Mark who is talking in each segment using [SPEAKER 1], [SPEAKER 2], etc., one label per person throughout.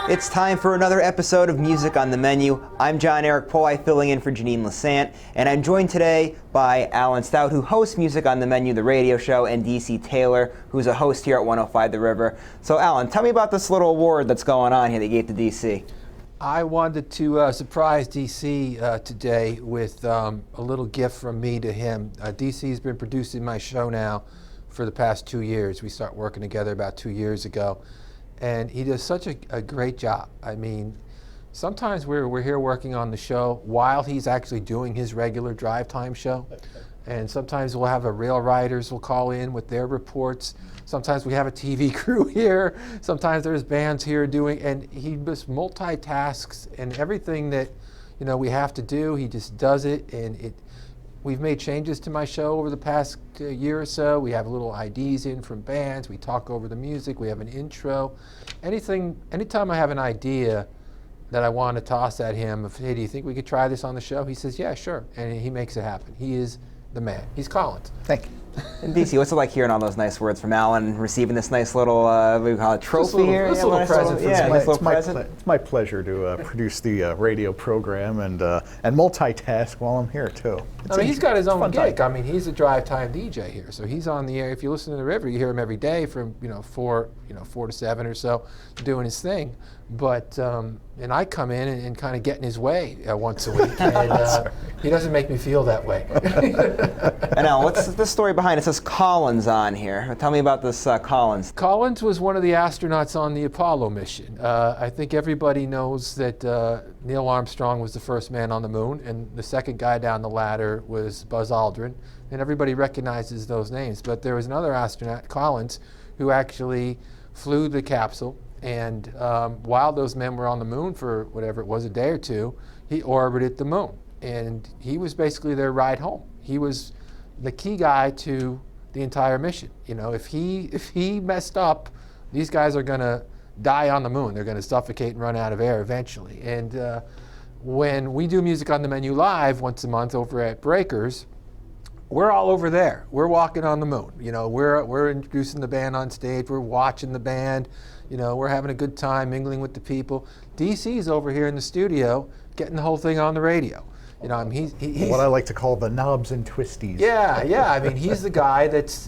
[SPEAKER 1] It's time for another episode of Music on the Menu. I'm John Eric Poli, filling in for Janine Lassant, and I'm joined today by Alan Stout, who hosts Music on the Menu, the radio show, and DC Taylor, who's a host here at 105 The River. So Alan, tell me about this little award that's going on here that you gave to DC.
[SPEAKER 2] I wanted to surprise DC today with a little gift from me to him. DC's been producing my show now for the past 2 years. We started working together about 2 years ago. And he does such a great job. I mean, sometimes we're here working on the show while he's actually doing his regular drive time show. And sometimes we'll have a rail riders will call in with their reports. Sometimes we have a TV crew here. Sometimes there's bands here doing, and he just multitasks, and everything that we have to do, he just does it. And we've made changes to my show over the past year or so. We have little IDs in from bands. We talk over the music. We have an intro. Anytime I have an idea that I want to toss at him, of, hey, do you think we could try this on the show? He says, yeah, sure. And he makes it happen. He is the man. He's Collins.
[SPEAKER 1] Thank you. And DC, what's it like hearing all those nice words from Alan, receiving this nice little, what do we call it, trophy here?
[SPEAKER 2] This little present from
[SPEAKER 3] It's my pleasure to produce the radio program and multitask while I'm here, too.
[SPEAKER 2] He's got his own gig. I mean, he's a drive time DJ here, so he's on the air. If you listen to the River, you hear him every day from 4 to 7 or so, doing his thing. But and I come in and kind of get in his way once a week, and he doesn't make me feel that way.
[SPEAKER 1] And now, what's the story behind it? It says Collins on here. Tell me about this Collins.
[SPEAKER 2] Collins was one of the astronauts on the Apollo mission. I think everybody knows that Neil Armstrong was the first man on the moon, and the second guy down the ladder was Buzz Aldrin, and everybody recognizes those names. But there was another astronaut, Collins, who actually flew the capsule. And while those men were on the moon for whatever it was, a day or two, he orbited the moon. And he was basically their ride home. He was the key guy to the entire mission. If he messed up, these guys are going to die on the moon. They're going to suffocate and run out of air eventually. And when we do Music on the Menu live once a month over at Breakers, we're all over there. We're walking on the moon. We're introducing the band on stage. We're watching the band. We're having a good time mingling with the people. DC's over here in the studio getting the whole thing on the radio. He's
[SPEAKER 3] what I like to call the knobs and twisties.
[SPEAKER 2] Yeah. I mean, he's the guy that's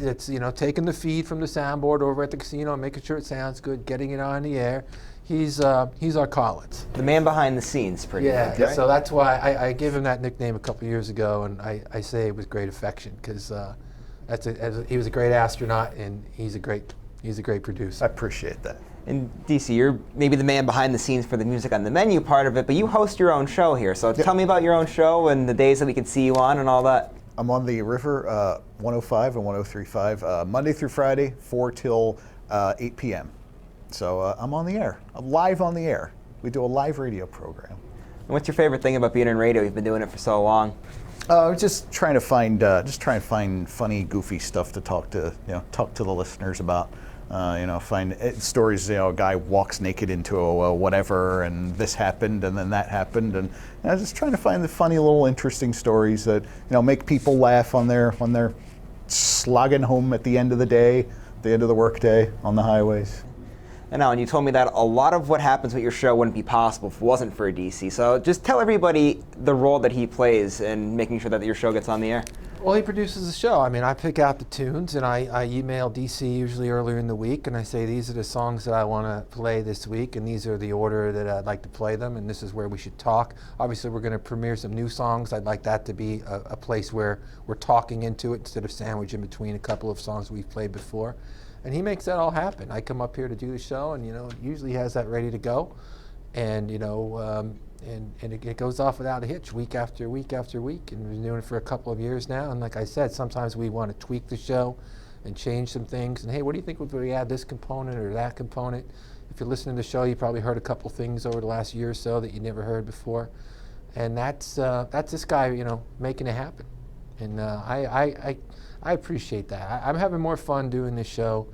[SPEAKER 2] taking the feed from the soundboard over at the casino, making sure it sounds good, getting it on the air. He's our Collins.
[SPEAKER 1] The man behind the scenes, pretty much.
[SPEAKER 2] Yeah. So that's why I gave him that nickname a couple years ago, and I say it with great affection because he was a great astronaut, and he's a great producer.
[SPEAKER 3] I appreciate that.
[SPEAKER 1] And DC, you're maybe the man behind the scenes for the Music on the Menu part of it, but you host your own show here. So tell me about your own show and the days that we can see you on and all that.
[SPEAKER 3] I'm on the River 105 and 103.5 Monday through Friday, 4 till 8 p.m. So I'm on the air. I'm live on the air. We do a live radio program.
[SPEAKER 1] And what's your favorite thing about being in radio? You've been doing it for so long.
[SPEAKER 3] Just trying to find funny, goofy stuff to talk to the listeners about. Find stories. A guy walks naked into a whatever, and this happened, and then that happened, and just trying to find the funny little interesting stories that make people laugh when they're slogging home at the end of the day, the end of the work day on the highways.
[SPEAKER 1] And Alan, you told me that a lot of what happens with your show wouldn't be possible if it wasn't for DC. So just tell everybody the role that he plays in making sure that your show gets on the air.
[SPEAKER 2] Well, he produces the show. I mean, I pick out the tunes, and I email DC usually earlier in the week, and I say, these are the songs that I want to play this week, and these are the order that I'd like to play them, and this is where we should talk. Obviously, we're going to premiere some new songs. I'd like that to be a place where we're talking into it instead of sandwiching between a couple of songs we've played before. And he makes that all happen. I come up here to do the show, and usually has that ready to go, and and it goes off without a hitch, week after week after week, and we've been doing it for a couple of years now. And like I said, sometimes we want to tweak the show and change some things. And hey, what do you think if we add this component or that component? If you're listening to the show, you probably heard a couple things over the last year or so that you never heard before, and that's this guy, making it happen. And I appreciate that. I'm having more fun doing this show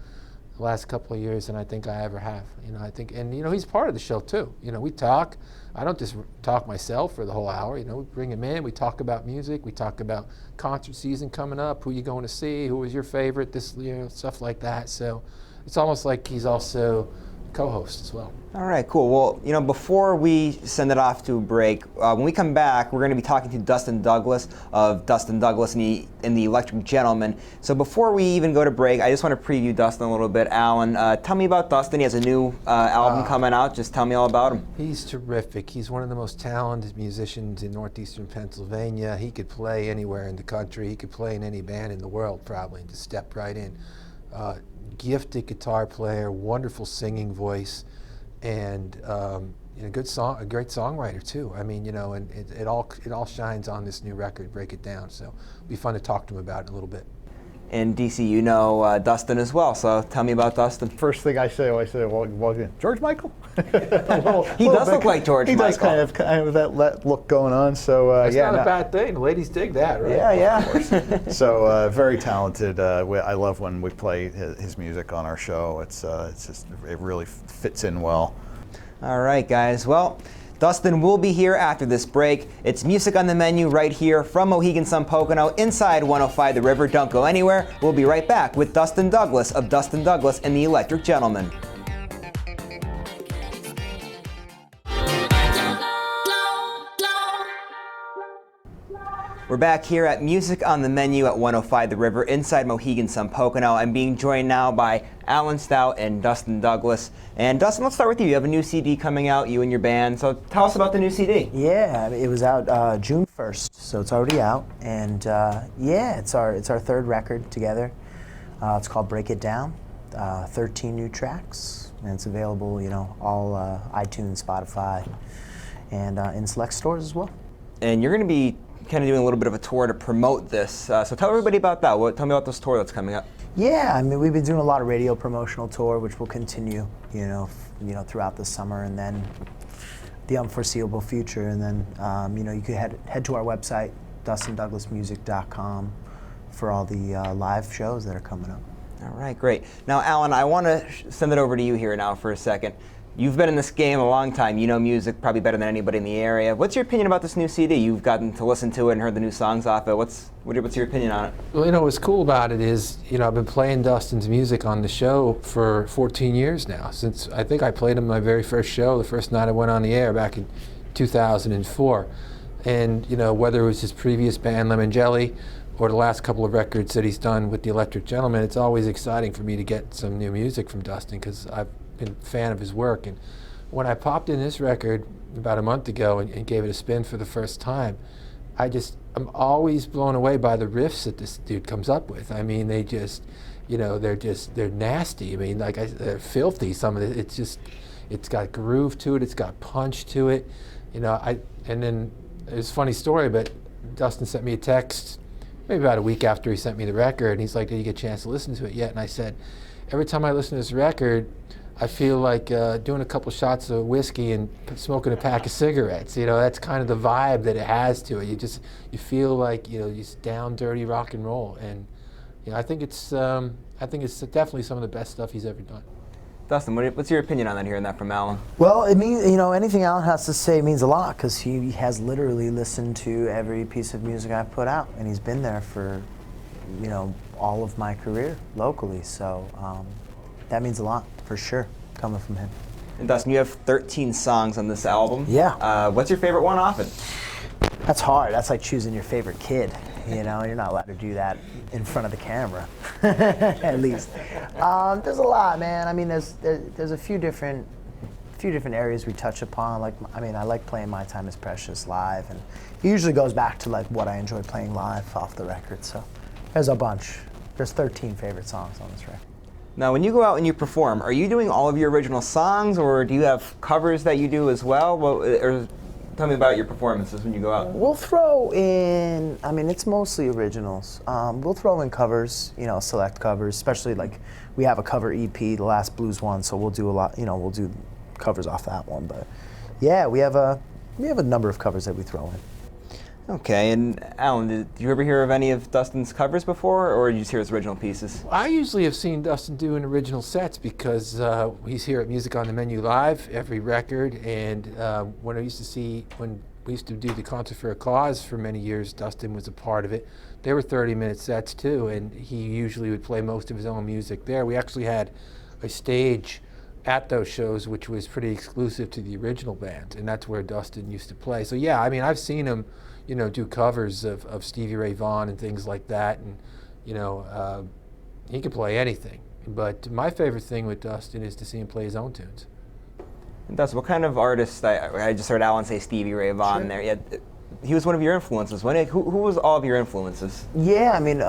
[SPEAKER 2] the last couple of years than I think I ever have. I think, and he's part of the show too. We talk. I don't just talk myself for the whole hour. We bring him in. We talk about music. We talk about concert season coming up. Who you going to see? Who was your favorite? This, stuff like that. So it's almost like he's also co-host as well.
[SPEAKER 1] All right, cool. Well, before we send it off to a break, when we come back, we're going to be talking to Dustin Douglas of Dustin Douglas and the Electric Gentleman. So before we even go to break, I just want to preview Dustin a little bit. Alan, tell me about Dustin. He has a new album coming out. Just tell me all about him.
[SPEAKER 2] He's terrific. He's one of the most talented musicians in northeastern Pennsylvania. He could play anywhere in the country. He could play in any band in the world probably and just step right in. Gifted guitar player, wonderful singing voice, and a great songwriter too. I mean, and it all shines on this new record, Break It Down. So it'll be fun to talk to him about it a little bit.
[SPEAKER 1] And DC, you know Dustin as well, so tell me about Dustin.
[SPEAKER 3] First thing I say, well, George Michael?
[SPEAKER 1] He does look like George Michael.
[SPEAKER 3] He does kind of that look going on. So
[SPEAKER 2] That's not a bad thing. The ladies dig that, right?
[SPEAKER 1] Yeah.
[SPEAKER 3] So very talented. I love when we play his music on our show. It's just, it really fits in well.
[SPEAKER 1] All right, guys. Well, Dustin will be here after this break. It's Music on the Menu right here from Mohegan Sun Pocono inside 105 The River. Don't go anywhere. We'll be right back with Dustin Douglas of Dustin Douglas and the Electric Gentleman. We're back here at Music on the Menu at 105 The River inside Mohegan Sun Pocono. I'm being joined now by Alan Stout and Dustin Douglas. And Dustin, let's start with you. You have a new CD coming out, you and your band. So tell us about the new CD.
[SPEAKER 4] Yeah, it was out June 1st, so it's already out. And it's our third record together. It's called Break It Down. 13 new tracks, and it's available, all iTunes, Spotify, and in select stores as well.
[SPEAKER 1] And you're going to be kind of doing a little bit of a tour to promote this. So tell everybody about that. Tell me about this tour that's coming up.
[SPEAKER 4] Yeah, I mean, we've been doing a lot of radio promotional tour, which will continue, throughout the summer and then the unforeseeable future. And then, you could head to our website, DustinDouglasMusic.com, for all the live shows that are coming up.
[SPEAKER 1] All right, great. Now, Alan, I want to send it over to you here now for a second. You've been in this game a long time. You know music probably better than anybody in the area. What's your opinion about this new CD? You've gotten to listen to it and heard the new songs off it. What's your opinion on it?
[SPEAKER 2] Well, what's cool about it is, I've been playing Dustin's music on the show for 14 years now. Since I think I played him my very first show, the first night I went on the air back in 2004. And, whether it was his previous band, Lemon Jelly, or the last couple of records that he's done with the Electric Gentleman, it's always exciting for me to get some new music from Dustin because I've been a fan of his work. And when I popped in this record about a month ago and gave it a spin for the first time, I'm always blown away by the riffs that this dude comes up with. I mean, they just, they're nasty. I mean, they're filthy. Some of it, it's got groove to it. It's got punch to it. And then it's a funny story, but Dustin sent me a text maybe about a week after he sent me the record, and he's like, "Did you get a chance to listen to it yet?" And I said, "Every time I listen to this record, I feel like doing a couple shots of whiskey and smoking a pack of cigarettes. That's kind of the vibe that it has to it. You feel like just down dirty rock and roll, and I think it's definitely some of the best stuff he's ever done."
[SPEAKER 1] Dustin, what's your opinion on that? Hearing that from Alan?
[SPEAKER 4] Well, it means anything Alan has to say means a lot because he has literally listened to every piece of music I've put out, and he's been there for all of my career locally. So that means a lot for sure coming from him.
[SPEAKER 1] And Dustin, you have 13 songs on this album.
[SPEAKER 4] Yeah.
[SPEAKER 1] What's your favorite one off it?
[SPEAKER 4] That's hard. That's like choosing your favorite kid. You're not allowed to do that in front of the camera, at least. There's a lot, man. I mean, there's a few different areas we touch upon. I like playing My Time Is Precious live, and it usually goes back to what I enjoy playing live off the record. So there's a bunch. There's 13 favorite songs on this record.
[SPEAKER 1] Now, when you go out and you perform, are you doing all of your original songs, or do you have covers that you do as well? Tell me about your performances when you go out.
[SPEAKER 4] We'll throw in, it's mostly originals. We'll throw in covers, select covers, especially we have a cover EP, the last blues one, so we'll do a lot, we'll do covers off that one. But yeah, we have a number of covers that we throw in.
[SPEAKER 1] Okay, and Alan, did you ever hear of any of Dustin's covers before, or did you just hear his original pieces?
[SPEAKER 2] I usually have seen Dustin doing original sets because he's here at Music on the Menu Live every record, and when we used to do the Concert for a Cause for many years, Dustin was a part of it. They were 30-minute sets too, and he usually would play most of his own music there. We actually had a stage at those shows, which was pretty exclusive to the original band, and that's where Dustin used to play. So yeah, I mean, I've seen him, do covers of Stevie Ray Vaughan and things like that, and he can play anything. But my favorite thing with Dustin is to see him play his own tunes.
[SPEAKER 1] And Dustin, what kind of artist? I just heard Alan say Stevie Ray Vaughan there. Yeah, he was one of your influences. Who was all of your influences?
[SPEAKER 4] Yeah, I mean,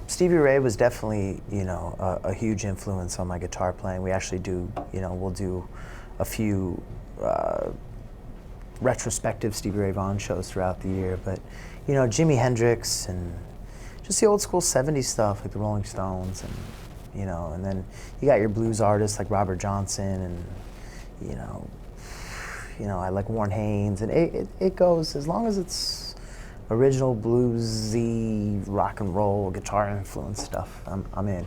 [SPEAKER 4] Stevie Ray was definitely, a huge influence on my guitar playing. We actually do, we'll do a few retrospective Stevie Ray Vaughan shows throughout the year. But, Jimi Hendrix and just the old school 70s stuff, like the Rolling Stones, and then you got your blues artists like Robert Johnson, and, I like Warren Haynes, and it goes, as long as it's original bluesy rock and roll guitar influence stuff, I'm in.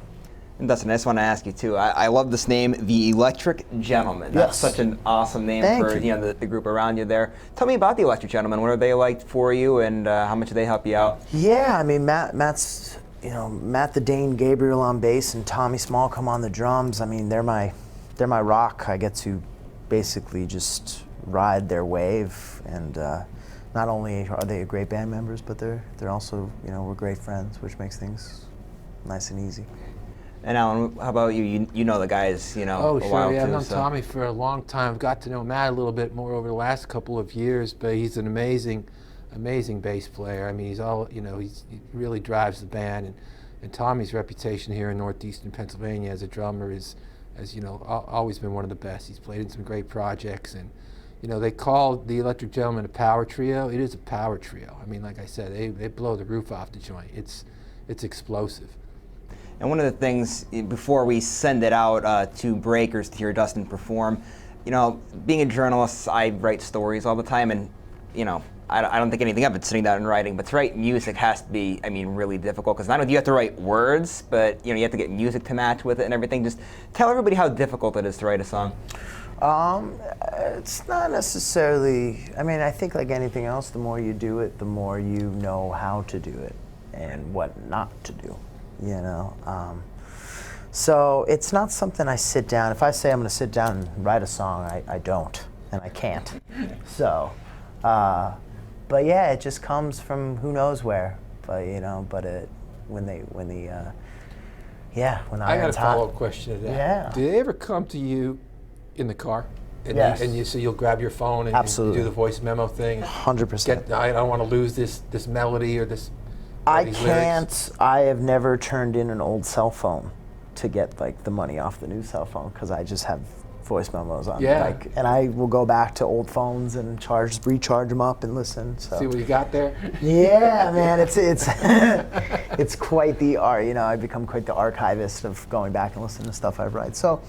[SPEAKER 1] And Dustin, I just want to ask you too. I love this name, the Electric Gentleman. That's such an awesome name for the group around you there. Tell me about the Electric Gentleman. What are they like for you, and how much do they help you out?
[SPEAKER 4] Yeah, I mean, Matt's Matt the Dane Gabriel on bass and Tommy Smallcombe on the drums. I mean, they're my rock. I get to basically just ride their wave, and not only are they great band members, but they're also, we're great friends, which makes things nice and easy.
[SPEAKER 1] And Alan, how about you? You know the guys,
[SPEAKER 2] Oh,
[SPEAKER 1] a
[SPEAKER 2] sure,
[SPEAKER 1] while
[SPEAKER 2] yeah, I've
[SPEAKER 1] too.
[SPEAKER 2] known
[SPEAKER 1] So.
[SPEAKER 2] Tommy for a long time. I've got to know Matt a little bit more over the last couple of years, but he's an amazing bass player. I mean, he really drives the band, and Tommy's reputation here in northeastern Pennsylvania as a drummer has always been one of the best. He's played in some great projects, and they call the Electric Gentleman a power trio. It is a power trio. I mean, like I said, they blow the roof off the joint. It's explosive.
[SPEAKER 1] And one of the things, before we send it out to breakers to hear Dustin perform, being a journalist, I write stories all the time, and I don't think anything of it sitting down and writing, but to write music has to be, really difficult, because not only do you have to write words, but you have to get music to match with it and everything. Just tell everybody how difficult it is to write a song.
[SPEAKER 4] It's not necessarily, I think like anything else, the more you do it, the more you know how to do it and what not to do, So it's not something I sit down, if I say I'm going to sit down and write a song, I don't, and I can't. So, but yeah, it just comes from who knows where. But when
[SPEAKER 2] I got a follow-up question to that.
[SPEAKER 4] Yeah.
[SPEAKER 2] Do they ever come to you in the car? And
[SPEAKER 4] Yes.
[SPEAKER 2] You'll grab your phone and
[SPEAKER 4] Absolutely.
[SPEAKER 2] do the voice memo thing?
[SPEAKER 4] 100%.
[SPEAKER 2] I don't want to lose this melody or this.
[SPEAKER 4] I
[SPEAKER 2] these
[SPEAKER 4] can't.
[SPEAKER 2] lyrics.
[SPEAKER 4] I have never turned in an old cell phone to get like the money off the new cell phone, because I just have voice memos on.
[SPEAKER 2] Yeah.
[SPEAKER 4] And I will go back to old phones and recharge them up and listen. So.
[SPEAKER 2] See what you got there?
[SPEAKER 4] Yeah, man, it's it's quite the art. I've become quite the archivist of going back and listening to stuff I've written. So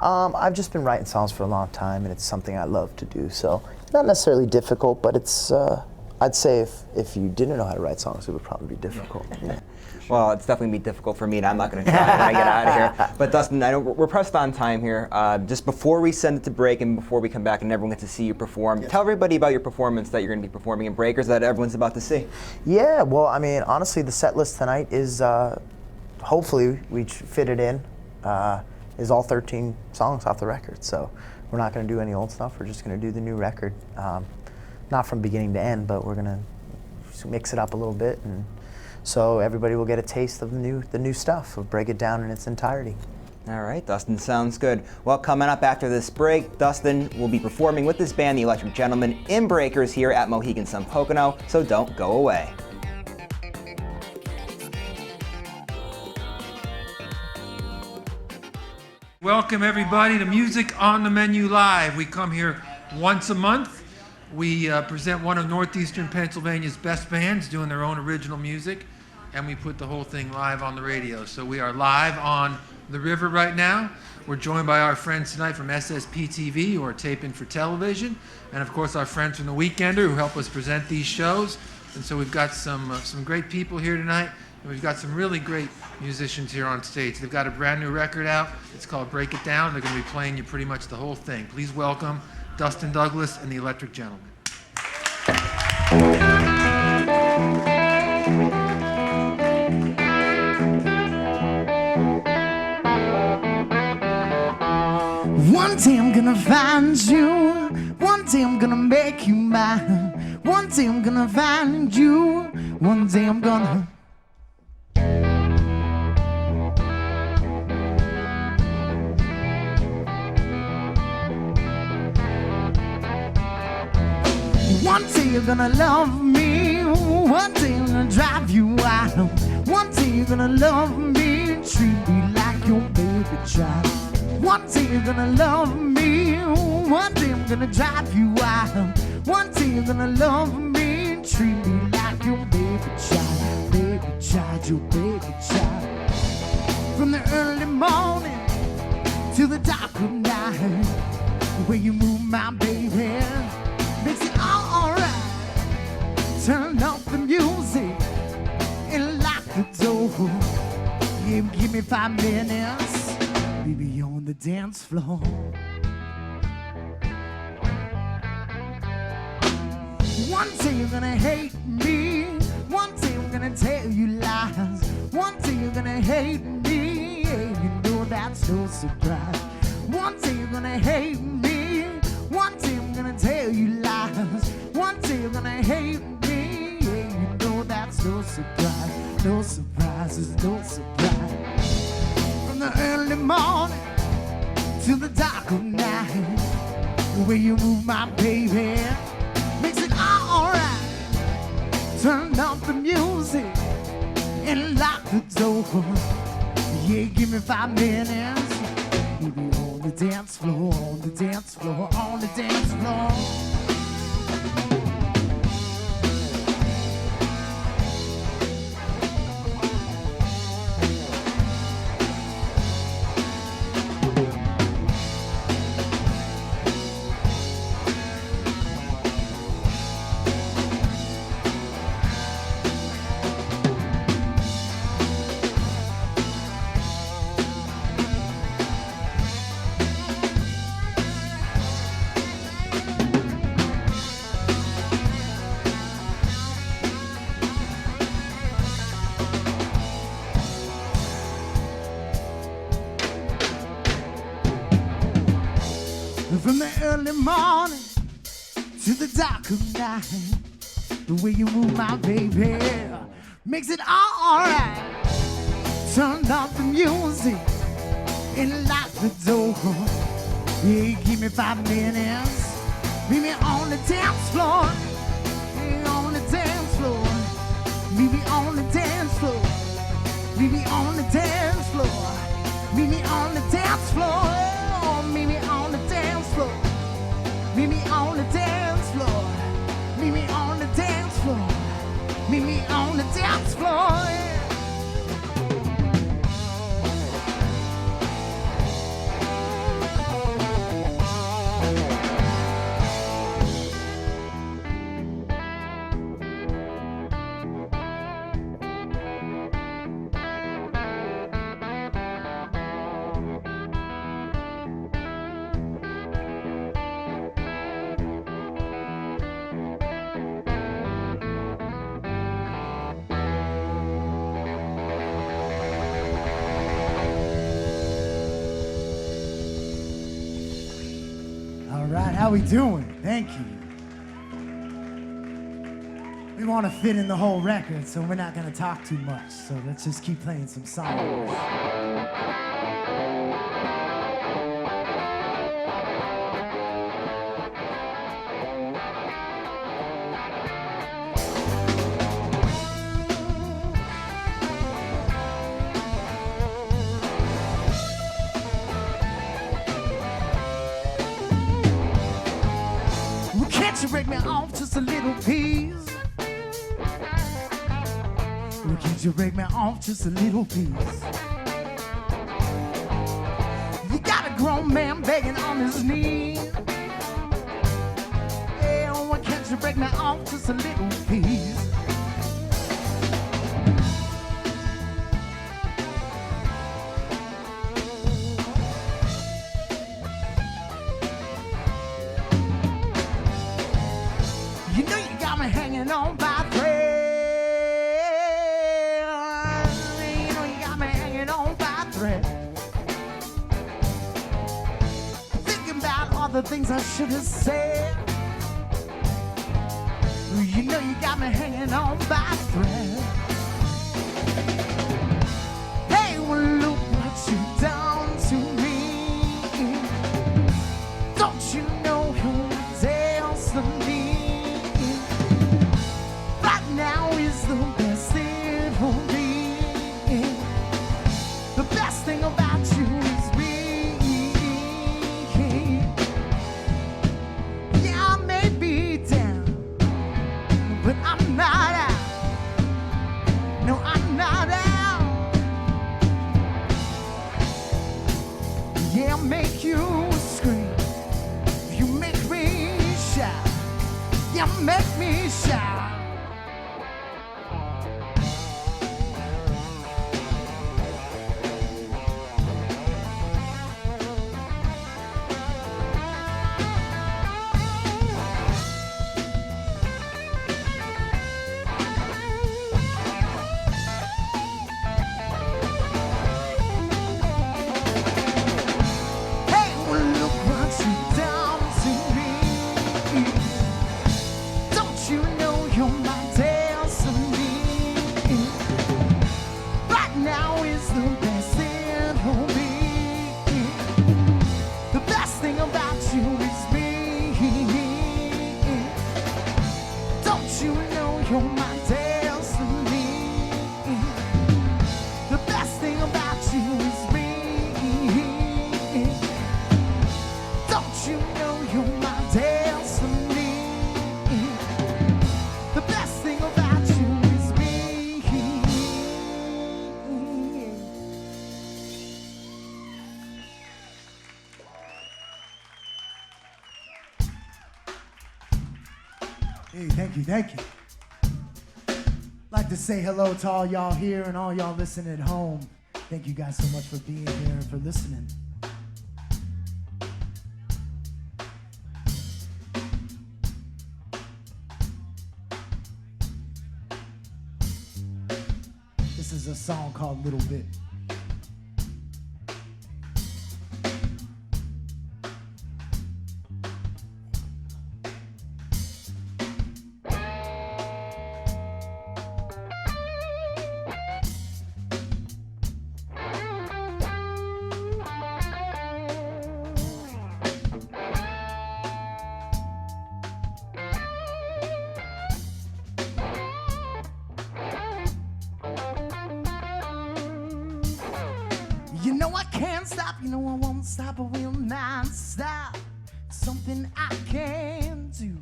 [SPEAKER 4] I've just been writing songs for a long time, and it's something I love to do. So not necessarily difficult, but it's. I'd say if you didn't know how to write songs, it would probably be difficult. Yeah.
[SPEAKER 1] Well, it's definitely going to be difficult for me, and I'm not going to try when I get out of here. But Dustin, I know we're pressed on time here. Just before we send it to break and before we come back and everyone gets to see you perform, tell everybody about your performance that you're going to be performing in Breakers that everyone's about to see.
[SPEAKER 4] Yeah, well, honestly, the set list tonight is, hopefully we fit it in, is all 13 songs off the record. So we're not going to do any old stuff. We're just going to do the new record. Not from beginning to end, but we're going to mix it up a little bit, and so everybody will get a taste of the new stuff. We'll break it down in its entirety.
[SPEAKER 1] All right, Dustin, sounds good. Well, coming up after this break, Dustin will be performing with his band, the Electric Gentleman, in Breakers here at Mohegan Sun Pocono, so don't go away.
[SPEAKER 5] Welcome everybody to Music on the Menu Live. We come here once a month. We present one of northeastern Pennsylvania's best bands doing their own original music, and we put the whole thing live on the radio. So we are live on the river right now. We're joined by our friends tonight from SSP TV, who are taping for television, and of course our friends from The Weekender, who help us present these shows. And so we've got some great people here tonight, and we've got some really great musicians here on stage. They've got a brand new record out. It's called Break It Down. They're going to be playing you pretty much the whole thing. Please welcome Dustin Douglas and the Electric Gentleman.
[SPEAKER 6] One
[SPEAKER 4] gonna find you. One day I'm gonna make you mine. One day I'm gonna find you. One day I'm gonna. One day you're gonna love me. One day I'm gonna drive you out. One day you're gonna love me, treat me like your baby child. One day you're gonna love me. One day I'm gonna drive you out. One day you're gonna love me, treat me like your baby child. Baby child, your baby child. From the early morning to the dark of night, the way you move my baby makes it all alright. Turn up the music and lock the door. Yeah, give me 5 minutes, baby, on the dance floor. One day you're gonna hate me. One day I'm gonna tell you lies. One day you're gonna hate me. Yeah, you know that's no surprise. One day you're gonna hate me. One day I'm gonna tell you lies. One day you're gonna hate me. Yeah, you know that's no surprise. No surprises, no surprise. From the early morning to the dark of night, the way you move my baby makes it all alright. Turn up the music and lock the door. Yeah, give me 5 minutes. Baby, on the dance floor, on the dance floor, on the dance floor. From the early morning to the dark of night, the way you move my baby makes it all alright. Turn up the music and lock the door. Yeah, give me 5 minutes. Meet me on the dance floor. Yeah, on the dance floor. Meet me on the dance floor. Meet me on the dance floor. Meet me on the dance floor. Oh, meet me on the dance floor. Meet me on the dance floor. Meet me on the dance floor. Meet me on the dance floor. Yeah. How we doing? Thank you. We want to fit in the whole record, so we're not going to talk too much. So let's just keep playing some songs. Can't you break me off just a little piece? Well, can't you break me off just a little piece? You got a grown man begging on his knees. Yeah, why can't you break me off just a little piece? You know you got me hanging on by a thread. You know you got me hanging on by a thread. Thinking about
[SPEAKER 6] the things I should have said. You know you got me hanging on by a thread. Hey, well, look what you've done to me. Don't you know you're my destiny? Right now is the best it will be. The best thing about you is me. Yeah, I may be down, but I'm not out. No, I'm not out. Yeah, I make you scream. You make me shout. Yeah, make me shout. Hey, well, look what you've done to me. Don't you know you're my destiny? Right now is the best it will be. The best thing about you is me. Don't you know you're my destiny? The best thing about you is me. Don't you know you're my destiny? The best thing about you is me.
[SPEAKER 7] Hey, thank you, thank you. Like to say hello to all y'all here and all y'all listening at home. Thank you guys so much for being here and for listening. This is a song called Little Bit. You know I can't stop, you know I won't stop, I will not stop. Something I can do.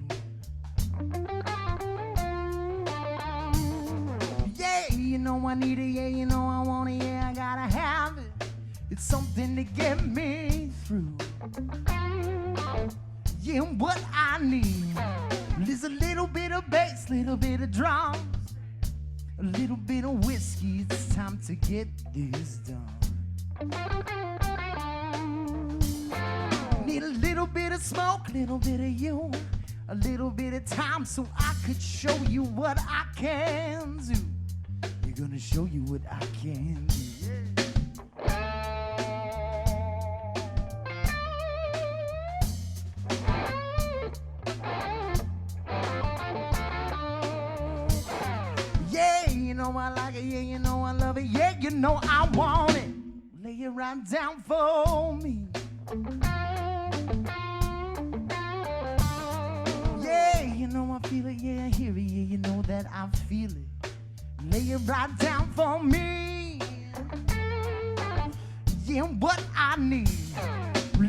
[SPEAKER 7] Yeah, you know I need it, yeah, you know I want it, yeah, I gotta have it. It's something to get me through. Yeah, what I need is a little bit of bass, little bit of drums, a little bit of whiskey. It's time to get this done. Need a little bit of smoke, little bit of you, a little bit of time so I could show you what I can do. You're gonna show you what I can do. Yeah, you know I like it, yeah, you know I love it, yeah, you know I want it. Lay it right down for me. Yeah, you know I feel it, yeah, I hear it, yeah, you know that I feel it. Lay it right down for me. Yeah, what I need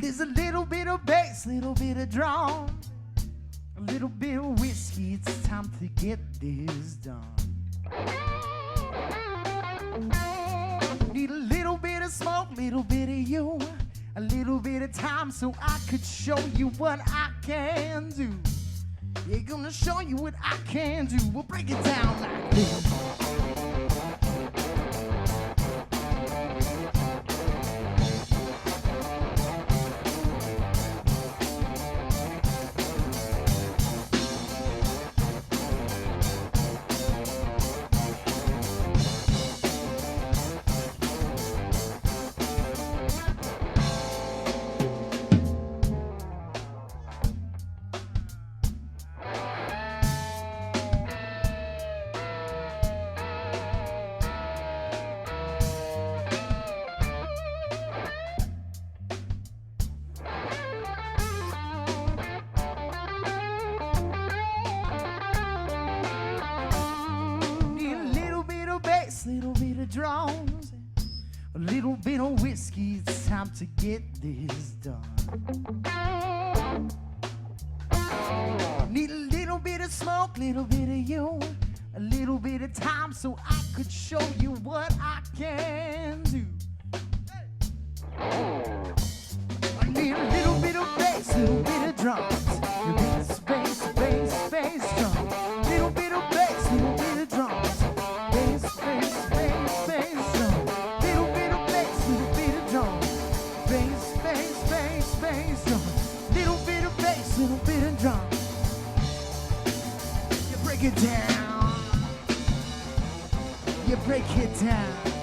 [SPEAKER 7] is a little bit of bass, little bit of drum, a little bit of whiskey. It's time to get this done. Need a little bit of smoke, little bit of you, a little bit of time so I could show you what I can do. Yeah, gonna show you what I can do. We'll break it down like this. get this done. Need a little bit of smoke, little bit of you, a little bit of time so I could show you what I can do. I need a little bit of bass, little bit of drums, a bit of space, bass, bass, drum. Little bit of bass, little bit of drums, bass, bass, bass, bass, drum. Little bit of bass, little bit of drums, bass, bass, bass, bass, drum. Little bit of bass, little bit of drums. You break it down. You break it down.